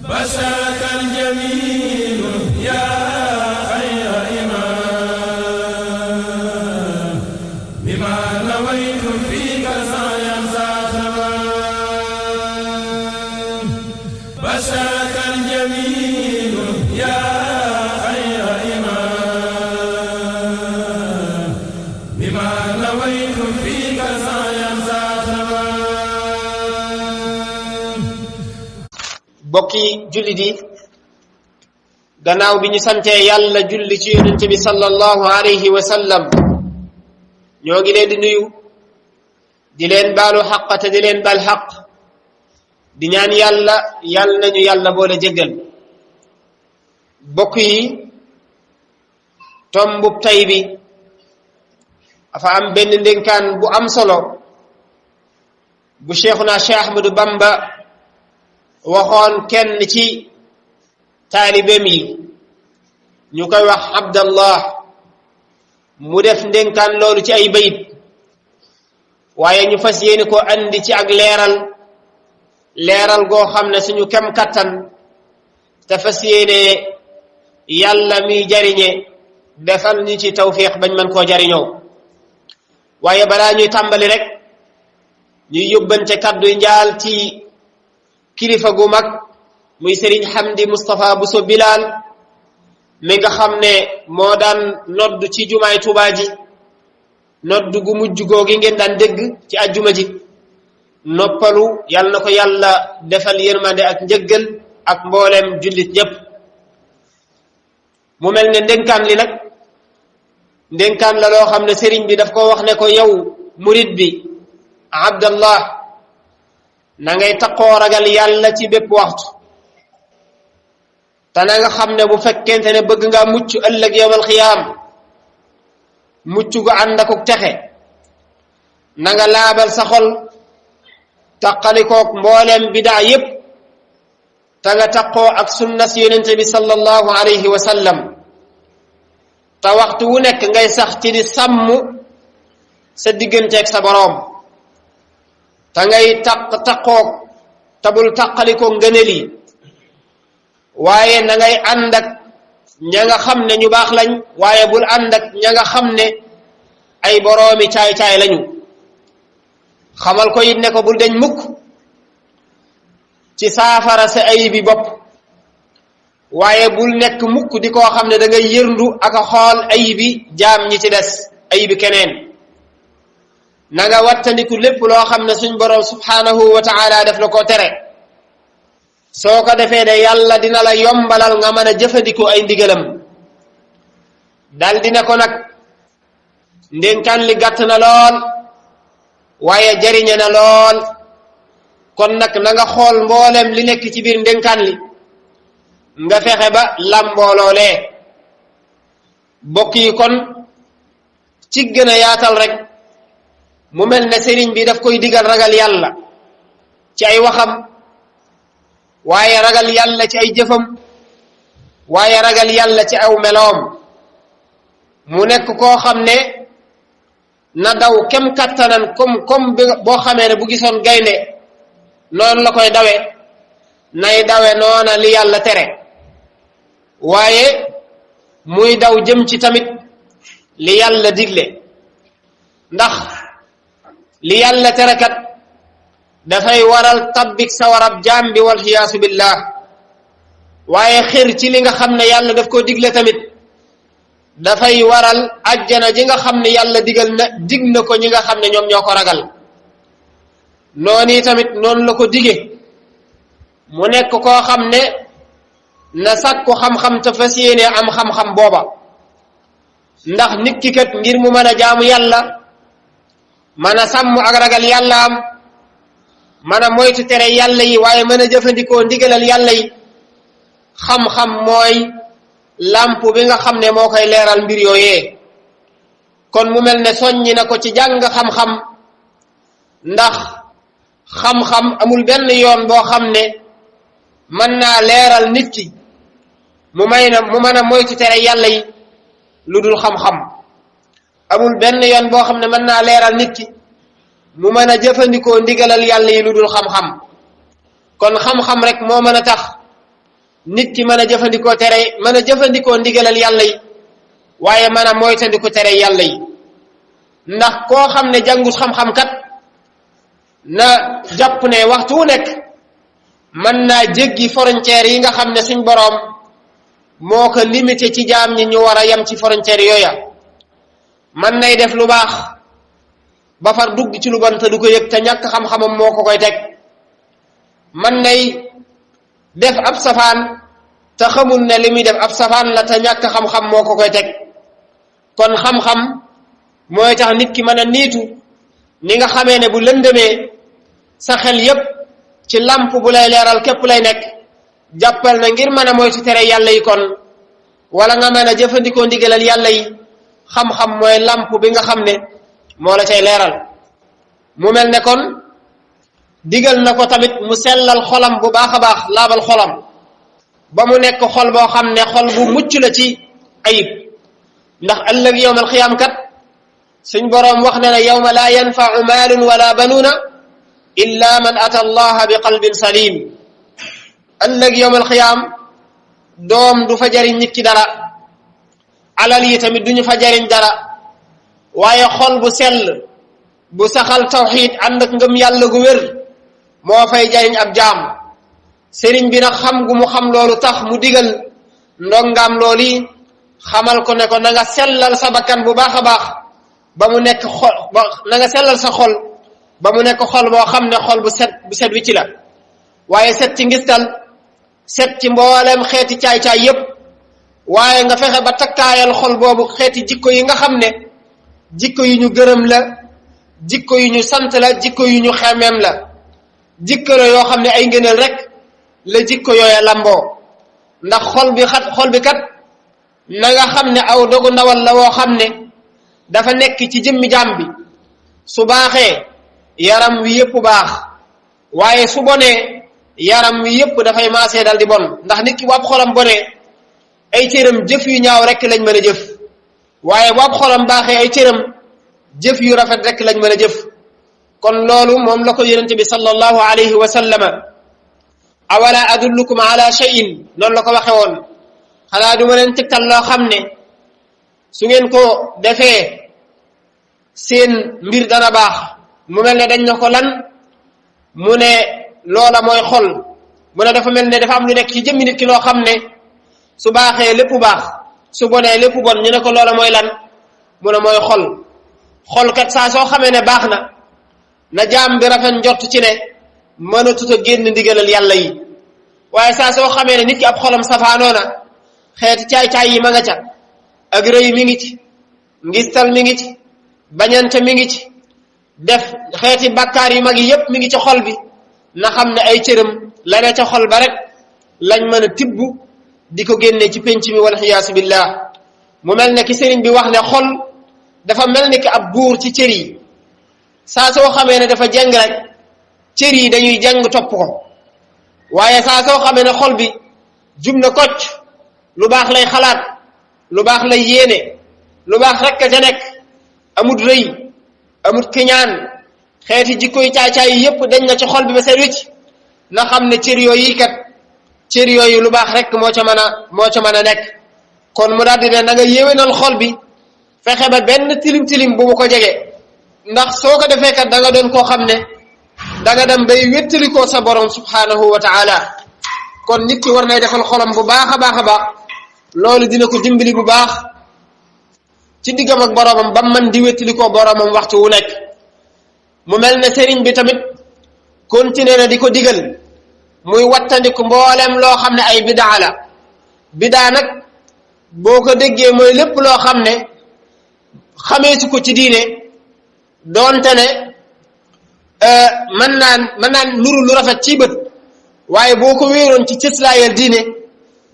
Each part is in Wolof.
بشرك الجميل يا خير إمام بما نويت فيك سعيا ساخرا بشرك الجميل يا خير إمام بما نويت فيك سعيا ساخرا bokki jullit yi gannaaw bi ñu santee yàlla julli ci yonent bi sallallahu alayhi wa sallam ñoo ngi leen di nuyu di leen baalu xaq te di leen bal xaq di ñaan yàlla nañu yàlla boole jéggal bokk yi tombub tay bi dafa am benn ndénkaan bu am solo bu Cheikhuna Cheikh Ahmadou Bamba waxoon kenn ci taalibeem yi ñu koy wax Abdallah mu def ndénkaan loolu ci ay bayit waaye ñu fas yéene ko andi ci ak leeral goo xam ne suñu kem kattan te fas yéene yàlla mi jariñe defal ñu ci tawfiq bañ mën koo jariñoo waaye balaa ñuy tàmbali rek ñuy yóbbante kaddu njaal ci kilifa gu mag muy Serigne Hamdi Moustapha Bousso Bilal mi nga xam ne moo daan nodd ci jumaay Tuubaa ji nodd gu mujj googi ngeen daan dégg ci ajjuma ji noppalu yal na ko yàlla defal yërmande ak njëggal ak mboolem jullit ñépp mu mel ne ndénkaan li nag ndénkaan la loo xam ne sëriñ bi daf ko wax ne ko yow murid bi Abdallah na ngay takkoo ragal yàlla ci bépp waxtu te na nga xam ne bu fekkente ne bëgg nga mucc ëllëg yawmal xiyaam mucc gu ànd akuk texe na nga laabal sa xol taqalikook mbooleem bidaa yépp te nga takkoo ak sunna si yonente bi sallallahu alayhi wa sallam te waxtu wu nekk ngay sax ci di sàmm sa digganteeg sa boroom te ngay taqoog te bul taqalikoog ngëneel yi waaye na ngay ànd ak ña nga xam ne ñu baax lañ waaye bul ànd ak ña nga xam ne ay boroomi caay-caay lañu xamal ko it ne ko bul deñ mukk ci saafara sa ayibi bopp waaye bul nekk mukk di koo xam ne da ngay yërndu ak a xool ayibi jaam ñi ci des ayibi keneen na nga wattandiku lépp loo xam ne suñ boroom subhanahu wa ta'ala def la ko tere soo ko defee de yàlla dina la yombalal nga mën a jëfandikoo ay ndigalam dal dina ko nag ndénkaan li gàtt na lool waaye jariñe na lool kon nag na nga xool mboolem li nekk ci biir ndénkaan li nga fexe ba làmbooloolee bokk yi kon ci gën a yaatal rek mu mel ne sëriñ bi daf koy digal ragal yàlla ci ay waxam waaye ragal yàlla ci ay jëfam waaye ragal yàlla ci aw meloom mu nekk koo xam ne na daw kem kattanan comme boo xamee ne bu gisoon gaynde noonu la koy dawe nay dawe noona li yàlla tere waaye muy daw jëm ci tamit li yàlla digle ndax li yàlla tere kat dafay waral tabbik sawarab jaam bi wal xiyaasu billah waaye xir ci li nga xam ne yàlla daf ko digle tamit dafay waral ajjana ji nga xam ne yàlla dig na ko ñi nga xam ne ñoom ñoo ko ragal noonu tamit noonu la ko dige mu nekk koo xam ne na sàkku xam-xam te fas yéene am xam-xam booba ndax nit ki kat ngir mu mën a jaamu yàlla mën a sàmm ak ragal yàlla am mën a moytu tere yàlla yi waaye mën a jëfandikoo ndigalal yàlla yi xam-xam mooy làmp bi nga xam ne moo koy leeral mbir yooyee kon mu mel ne soññi na ko ci jàng xam-xam ndax xam-xam amul benn yoon boo xam ne mën naa leeral nit ki mu mën a moytu tere yàlla yi lu dul xam-xam amul benn yoon boo xam ne mën naa leeral nit ki mu mën a jëfandikoo ndigalal yàlla yi lu dul xam-xam kon xam-xam rek moo mën a tax nit ki mën a jëfandikoo mën a jëfandikoo ndigalal yàlla yi waaye mën a moytandiku tere yàlla yi ndax koo xam ne jàngut xam-xam kat na jàpp ne waxtu wu nekk mën naa jéggi frontière yi nga xam ne suñ boroom moo ko limité ci jaam ñi ñu war a yem ci frontière yooya mën nay def lu baax ba far dugg ci lu bon te du ko yëg te ñàkk xam-xamam moo ko koy teg mën nay def ab safaan te xamul ne li muy def ab safaan la te ñàkk xam-xam moo ko koy teg kon xam-xam mooy tax nit ki mën a niitu ni nga xamee ne bu lëndëmee sa xel yépp ci lamp bu lay leeral képp lay nekk jàppal na ngir mën a moytu tere yàlla yi kon wala nga mën a jëfandikoo ndigalal yàlla yi xam-xam mooy lamp bi nga xam ne moo la cay leeral mu mel ne kon digal na ko tamit mu sellal xolam bu baax a baax laabal xolam ba mu nekk xol boo xam ne xol bu mucc la ci ayib ndax ëllëg yawmal xiyaam kat suñ boroom wax na ne yawma laa yanfau maalun wala banuuna illa man ata allaha bi qalbin salim ëllëg yawmal xiyaam doom du fa jariñ nit ki dara alal yi tamit duñu fa jariñ dara waaye xol bu sell bu saxal tawxiid ànd ak ngëm yàlla gu wér moo fay jariñ ab jaam sëriñ bi nag xam gu mu xam loolu tax mu digal ndongaam loolu yi xamal ko ne ko na nga sellal sa bakkan bu baax a baax ba mu nekk xol na nga sellal sa xol ba mu nekk xol boo xam ne xol bu set wi ci la waaye set ci ngistal set ci mboolem xeeti caay-caay yépp waaye nga fexe ba takkaayal xol boobu xeeti jikko yi nga xam ne jikko yu ñu gërëm la jikko yu ñu sant la jikko yu ñu xemeem la jikko la yoo xam ne ay ngëneel rek la jikko yooya lamboo ndax xol bi kat na nga xam ne aw dogu ndawal la woo xam ne dafa nekk ci jëmmi jaam bi su baaxee yaram wi yépp baax waaye su bonee yaram wi yépp dafay maasee dal di bon ndax nit ki bu ab xolam bonee ay cëram jëf yu ñaaw rek lañ mën a jëf waaye bu ab xolam baaxee ay cëram jëf yu rafet rek lañ mën a jëf kon loolu moom la ko yonente bi sallallahu alayhi wa sallama awala adullukum ala shay'in noonu la ko waxe woon xanaa du ma leen tegtal loo xam ne su ngeen ko defee seen mbir dana baax mu mel ne dañ na ko lan mu ne loola mooy xol mu ne dafa mel ne dafa am lu nekk ci jëmmi nit ki loo xam ne su baaxee lépp baax su bonee lépp bon ñu ne ko loola mooy lan mu ne mooy xol kat saa soo xamee ne baax na jaam bi rafet njort ci ne mënatut a génn ndigalal yàlla yi waaye saa soo xamee ne nit ki ab xolam safaanoona xeeti caay-caay yi ma nga ca ak rëy mi ngi ci ngistal mi ngi ci bañante mi ngi ci def xeeti bakkaar yu mag yi yépp mi ngi ci xol bi na xam ne ay cëram la ne ca xol ba rek lañ mën a tibb di ko génne ci penc mi wal xiyaasu billah mu mel ne ki sëriñ bi wax ne xol dafa mel ni ki ab buur ci cër yi saa soo xamee ne dafa jeng rek cër yi dañuy jeng topp ko waaye saa soo xamee ne xol bi jub na kocc lu baax lay xalaat lu baax lay yéene lu baax rek ka ca nekk amut rëy amut kiñaan xeeti jikkoy caay-caay yi yépp dañ na ci xol bi ba seen wicc na xam ne cër yooyu lu baax rek moo ca mën a nekk kon mu daldi ne na nga yéwénal xol bi fexe ba benn tilim bu mu ko jege ndax soo ko defee kat da nga doon koo xam ne da nga dem bay wéttalikoo sa borom subhanahu wa taala kon nit ki war nay defal xolam bu baax a baax a baax loolu dina ko dimbali bu baax ci diggam ak boromam ba man di wéttalikoo boromam waxtu wu nekk mu mel ne sëriñ bi tamit continuer na di ko digal muy wattandiku mboolem loo xam ne ay bidaa la bidaa nag boo ko déggee mooy lépp loo xam ne xamee su ko ci diine doonte ne mën naan nuru lu rafet ci bët waaye boo ko wéeroon ci cëslaayal diine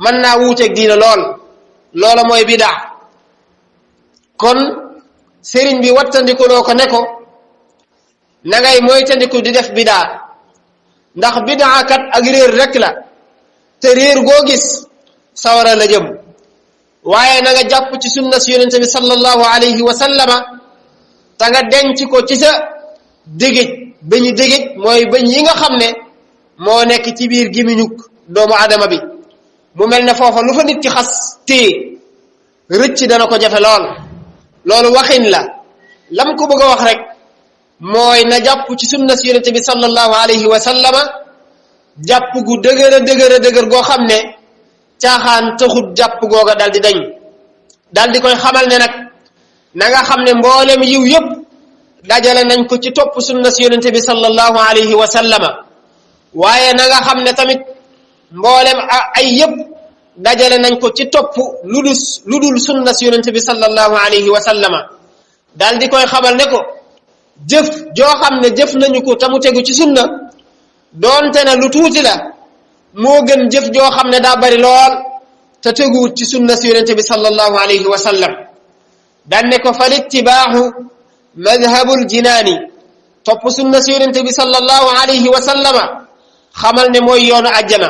mën naa wuuteeg diine loola mooy bidaa kon sëriñ bi wattandikuloo ko ne ko na ngay moytandiku di def bidaa ndax bidaa kat ak réer rek la te réer goo gis sawara la jëm waaye na nga jàpp ci sunna si yonente bi sallallahu alayhi wa sallama te nga denc ko ci sa dégéj bañu dégéj mooy bañ yi nga xam ne moo nekk ci biir gimiñuk doomu adama bi mu mel ne foofa lu fa nit ki xas téye rëcc dana ko jafe lool loolu waxin la lam ko bëgg a wax rek mooy na jàpp ci sunna si yonente bi sallallahu alayhi wa sallama jàpp gu dëgër goo xam ne caaxaan taxut jàpp googa dal di dañ dal di koy xamal ne nag na nga xam ne mboolem yiw yëpp dajale nañ ko ci topp sunna si yonente bi sallallahu alayhi wa sallama waaye na nga xam ne tamit mboolem ay yëpp dajale nañ ko ci topp lu dul sunna si yonente bi sallallahu alayhi wa sallama dal di koy xamal ne ko jëf joo xam ne jëf nañu ko tamu tegu ci sunna doonte na lu tuuti la moo gën jëf joo xam ne daa bari lool te teguwut ci sunna si yonente bi sallallahu alayhi wa sallam daan ne ko fal ittibaahu madhabul jinaani topp sunna si yonente bi sallallahu alayhi wa sallama xamal ne mooy yoonu àjjana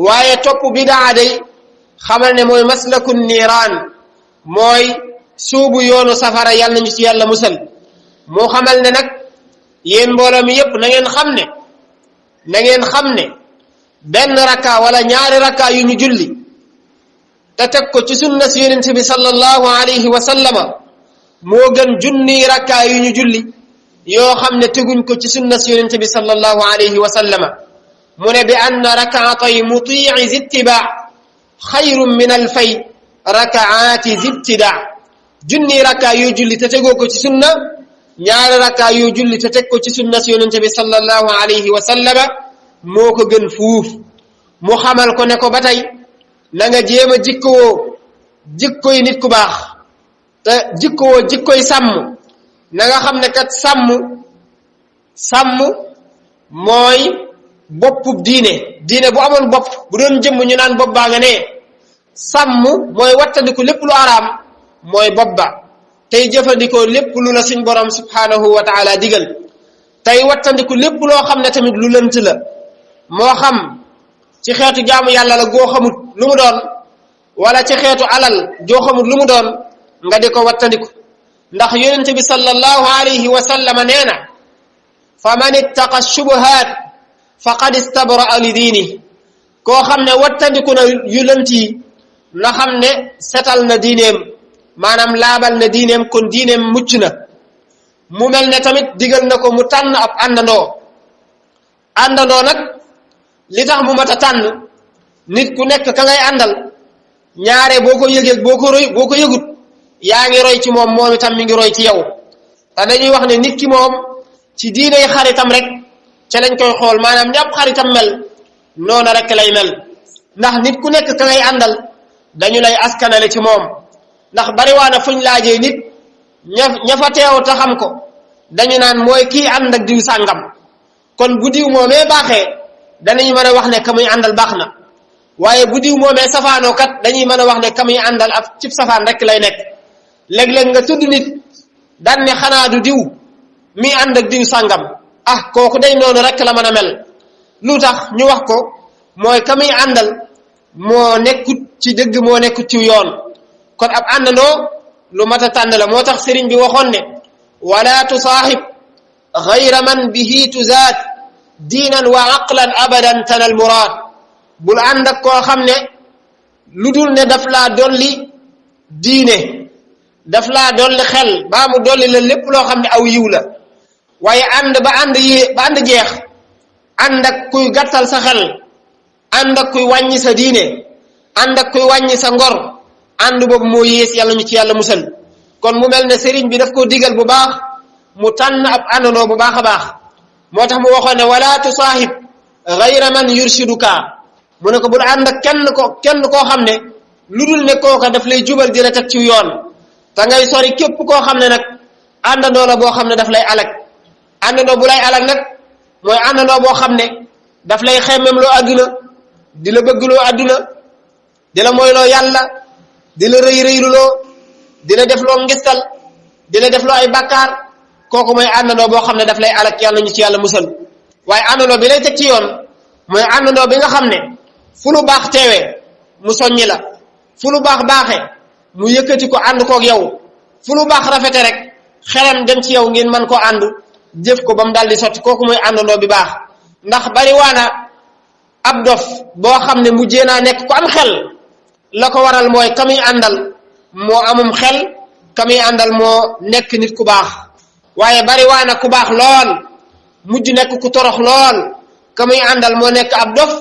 waaye topp bidaa day xamal ne mooy maslakun niiraan mooy suubu yoonu safara yàlla nañu ci yàlla musal moo xamal ne nag yéen mbooloo mi yépp na ngeen xam ne benn rakka wala ñaari rakka yu ñu julli te teg ko ci sunna si yonent bi sallallahu alayhi wa sallama moo gën junni rakka yu ñu julli yoo xam ne teguñ ko ci sunna si yonent bi sallallahu alayhi wa sallama mu ne bi anna rakaatay mutii zittiba xayrun min alfay rakaati zibtida junni rakka yu julli te tegoo ko ci sunna ñaari rakka yu julli te teg ko ci sunna si yonent bi sallallahu alayhi wa sallama moo ko gën fuuf mu xamal ko ne ko ba tey na nga jéem a jikkoy nit ku baax te jikkoy sàmm na nga xam ne kat sàmm mooy boppub diine bu amoon bopp bu doon jëmm ñu naan bopp baa nga ne sàmm mooy wattandiku lépp lu araam mooy bopp ba tey jëfandikoo lépp lu la suñ borom subhanahu wa taala digal tey wattandiku lépp loo xam ne tamit lu lënt la moo xam ci xeetu jaamu yàlla la goo xamut lu mu doon wala ci xeetu alal joo xamut lu mu doon nga di ko wattandiku ndax yonent bi sallallahu alayhi wa sallam nee na fa man ittaqa shubuhaat faqad istabra'a li diini koo xam ne wattandiku na yu lënt yi na xam ne setal na diineem maanaam laabal na diineem kon diineem mucc na mu mel ne tamit digal na ko mu tànn ab àndandoo nag li tax mu mat a tànn nit ku nekk ka ngay àndal ñaare boo ko yëgee boo ko yëgut yaa ngi roy ci moom moom itam mi ngi roy ci yow te dañuy wax ne nit ki moom ci diinay xaritam rek ca lañ koy xool maanaam ñàpp xaritam mel noona rek lay mel ndax nit ku nekk ka ngay àndal dañu lay askanale ci moom ndax bariwaana fuñ laajee nit ña fa teew te xam ko dañu naan mooy kii ànd ak diw sàngam kon bu diw moomee baaxee danañu mën a wax ne ka muy àndal baax na waaye bu diw moomee safaanoo kat dañuy mën a wax ne ka muy àndal ab cib safaan rek lay nekk léeg-léeg nga tudd nit daan ne xanaa du diw mi ànd ak diw sàngam kooku day noonu rek la mën a mel lu tax ñu wax ko mooy ka muy àndal moo nekkut ci dëgg moo nekkut ci yoon kon ab àndandoo lu mat a tànn la moo tax sëriñ bi waxoon ne wala tusaaxib gayra man bihi tuzaat diinan wa aqlan abadan tanal muraad bul ànd ak koo xam ne lu dul ne daf laa dolli diine daf laa dolli xel baa mu dolli la lépp loo xam ne aw yiw la waaye ba ànd jeex ànd ak kuy gàttal sa xel ànd ak kuy wàññi sa diine ànd ak kuy wàññi sa ngor ànd boobu moo yées yàlla ñu ci yàlla musal kon mu mel ne sëriñ bi daf ko digal bu baax mu tànn ab àndandoo bu baax a baax moo tax mu waxoon ne wala tusaahib gayra man yurshiduka mu ne ko bul ànd ak kenn koo xam ne lu dul ne kooka daf lay jubal di la teg ci yoon te ngay sori képp koo xam ne nag àndandoo la boo xam ne daf lay alag àndandoo bu lay alag nag mooy àndandoo boo xam ne daf lay xemmem loo àdduna di la bëgg loo àdduna di la moyloo yàlla di la rëyloo di la def loo ngistal di la def loo ay bàkkaar kooku mooy àndandoo boo xam ne daf lay alak yàlla ñu ci yàlla musal waaye àndandoo bi lay teg ci yoon mooy àndandoo bi nga xam ne fu lu baax teewee mu soññi la fu lu baax baaxee mu yëkkati ko ànd koog yow fu lu baax rafete rek xelam dem ci yow ngeen mën koo ànd jëf ko ba mu daal di sotti kooku mooy àndandoo bi baax ndax bari waana ab dof boo xam ne mujjee naa nekk ku am xel la ko waral mooy ka muy àndal moo amum xel ka muy àndal moo nekk nit ku baax waaye bari waa na ku baax lool mujj nekk ku torox lool ka muy àndal moo nekk ab dof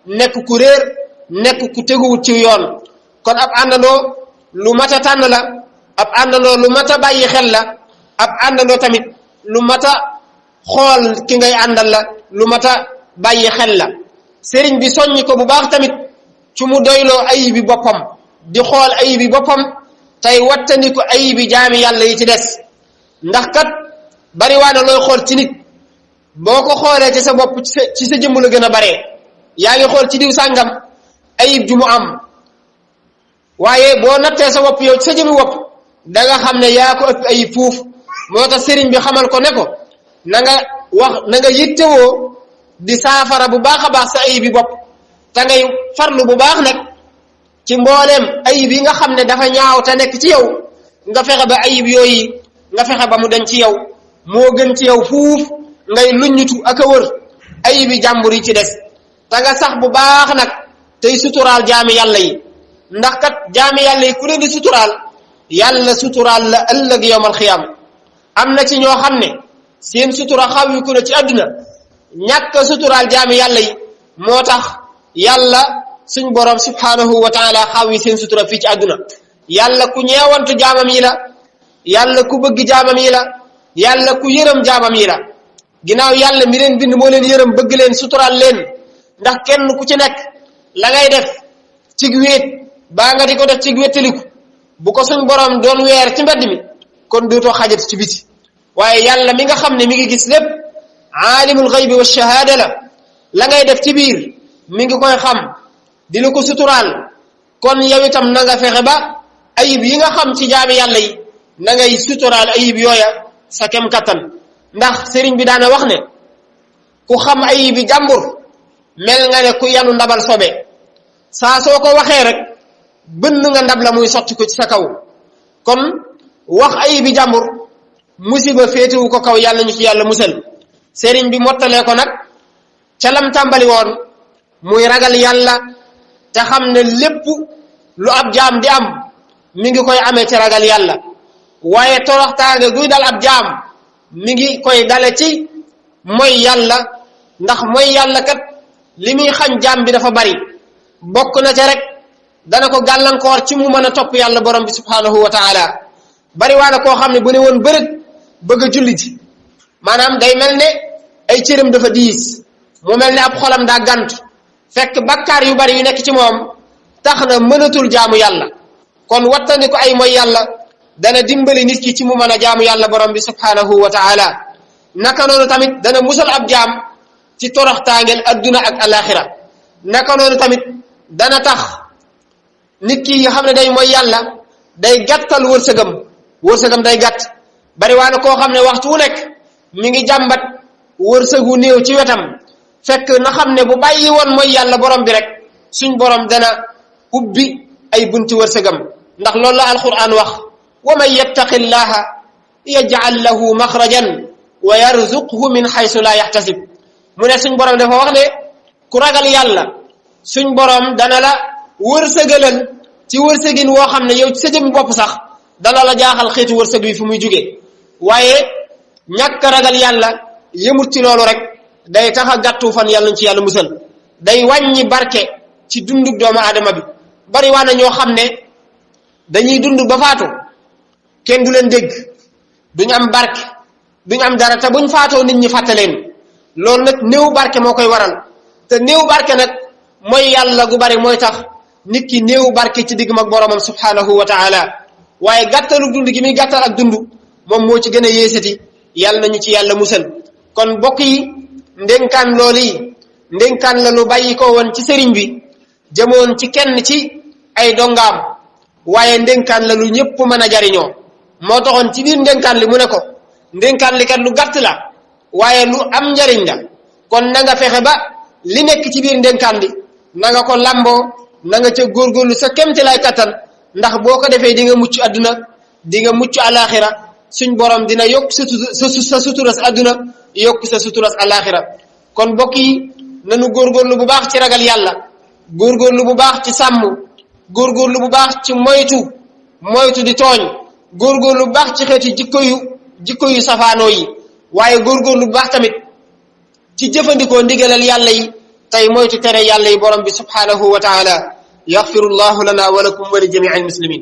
nekk ku réer nekk ku teguwut ci yoon kon ab àndandoo lu mat a tànn la ab àndandoo lu mat a bàyyi xel la ab àndandoo tamit lu mat a xool ki ngay àndal la lu mat a bàyyi xel la sëriñ bi soññi ko bu baax tamit ci mu doyloo ayibi boppam di xool ayibi boppam tey wattandiku ayibi jaami yàlla yi ci des ndax kat bari waa na looy xool ci nit boo ko xoolee ci sa bopp ci sa jëmm la gën a baree yaa ngi xool ci diw sàngam ayib ju mu am waaye boo nattee sa bopp yow ci sa jëmmi bopp da nga xam ne yaa ko ëpp ayib fuuf moo tax sëriñ bi xamal ko ne ko na nga yittewoo di saafara bu baax a baax sa ayib yi bopp te ngay farlu bu baax nag ci mbooleem ayib yi nga xam ne dafa ñaaw te nekk ci yow nga fexe ba ayib yooyu nga fexe ba mu dañ ci yow moo gën ci yow fuuf ngay luññutu ak a wër ayibi jàmbur yi ci des te nga sax bu baax nag tey suturaal jaami yàlla yi ndax kat jaami yàlla yi ku leen di suturaal yàlla suturaal la ëllëg yawmal xiyaam am na ci ñoo xam ne seen sutura xawiku na ci àdduna ñàkk suturaal jaami yàlla yi moo tax yàlla suñ borom subhanahu wa taala xawi seen sutura fii ci àdduna yàlla ku ñeewantu jaamam yi la yàlla ku bëgg jaamam yi la yàlla ku yërëm jaamam yi la ginnaaw yàlla mi leen bind moo leen yërëm bëgg leen suturaal leen ndax kenn ku ci nekk la ngay def cig wéet baa nga di ko def cig wéttaliku bu ko suñ borom doon weer ci mbedd mi kon dootoo xajat ci biti waaye yàlla mi nga xam ne mi ngi gis lépp aalimul ghaybi wa shahaada la ngay def ci biir mi ngi koy xam di la ko suturaal kon yow itam na nga fexe ba ayib yi nga xam ci jaami yàlla yi na ngay suturaal ayib yooya sa kem kattan ndax sëriñ bi daana wax ne ku xam ayibi jàmbur mel nga ne ku yanu ndabal sobe saa soo ko waxee rek bënn nga ndab la muy sotti ko ci sa kaw kon wax ayibi jàmbur musiba féetewu ko kaw yàlla ñu ci yàlla musal sëriñ bi mottalee ko nag ca lam tàmbali woon muy ragal yàlla te xam ne lépp lu ab jaam di am mi ngi koy amee ci ragal yàlla waaye toroxtaange guy dal ab jaam mi ngi koy dale ci mooy yàlla ndax mooy yàlla kat li muy xañ jaam bi dafa bari bokk na ca rek dana ko gàllankoor ci mu mën a topp yàlla borom bi subhanahu wa taala bari waa na koo xam ne bu ne woon bërëg bëgg a julli ji maanaam day mel ne ay cëram dafa diis mu mel ne ab xolam daa gànt fekk bakkaar yu bari yu nekk ci moom tax na mënatul jaamu yàlla kon wattandi ko ay mooy yàlla dana dimbali nit ki ci mu mën a jaamu yàlla borom bi subhanahu wa taala naka noonu tamit dana musal ab jaam ci toroxtaangeel adduna ak alaxira naka noonu tamit dana tax nit ki nga xam ne day mooy yàlla day gàttal wërsëgam day gàtt bari waa na koo xam ne waxtu wu nekk mi ngi jàmbat wërsëgu néew ci wetam fekk na xam ne bu bàyyi woon mooy yàlla borom bi rek suñ borom dana ubbi ay bunti wërsëgam ndax loolu la alquran wax wa man yattaqi llaha yaj'al lahu maxrajan wa yarzuqhu min haythu la yahtasib mu ne suñ borom dafa wax ne ku ragal yàlla suñ borom dana la wërsëgalal ci wërsëgin woo xam ne yow ci sa jëmmi bopp sax dana la jaaxal xeetu wërsëg wi fu muy jóge waaye ñàkk ragal yàlla yëmut ci loolu rek day tax a gàttu fan yàlla ñu ci yàlla musal day wàññi barke ci dundug doomu aadama bi bari waa na ñoo xam ne dañuy dund ba faatu kenn du leen dégg duñ am barke duñ am dara te buñ faatoo nit ñi fàtte leen loolu nag néew barke moo koy waral te néew barke nag mooy yàlla gu bari mooy tax nit ki néew barke ci diggam ak boromam subhanahu wa taala waaye gàttalu dund gi muy gàttal ak dund moom moo ci gën a yéesati yàlla nañu ci yàlla musal kon mbokk yi ndénkaan loolu yi ndénkaan la lu bàyyi ko woon ci sëriñ bi jëmoon ci kenn ci ay dongaam waaye ndénkaan la lu ñëpp mën a jariñoo moo taxoon ci biir ndénkaan li mu ne ko ndénkaan li kat lu gàtt la waaye lu am njariñ la kon na nga fexe ba li nekk ci biir ndénkaan li na nga ko lamboo na nga ca góorgóorlu sa kemti lay kattan ndax boo ko defee di nga mucc adduna di nga mucc alaxira suñ borom dina yokk sa suturas adduna yokk sa suturas alaxira kon mbokk yi nanu góorgóorlu bu baax ci ragal yàlla góorgóorlu bu baax ci sàmm góorgóorlu bu baax ci moytu di tooñ góorgóorlu bu baax ci xeeti jikko yu safaanoo yi waaye góorgóorlu bu baax tamit ci jëfandikoo ndigalal yàlla yi tey moytu tere yàlla yi borom bi subhanahu wa taala yaxfirullahu lana wa lakum wa li jami'il muslimin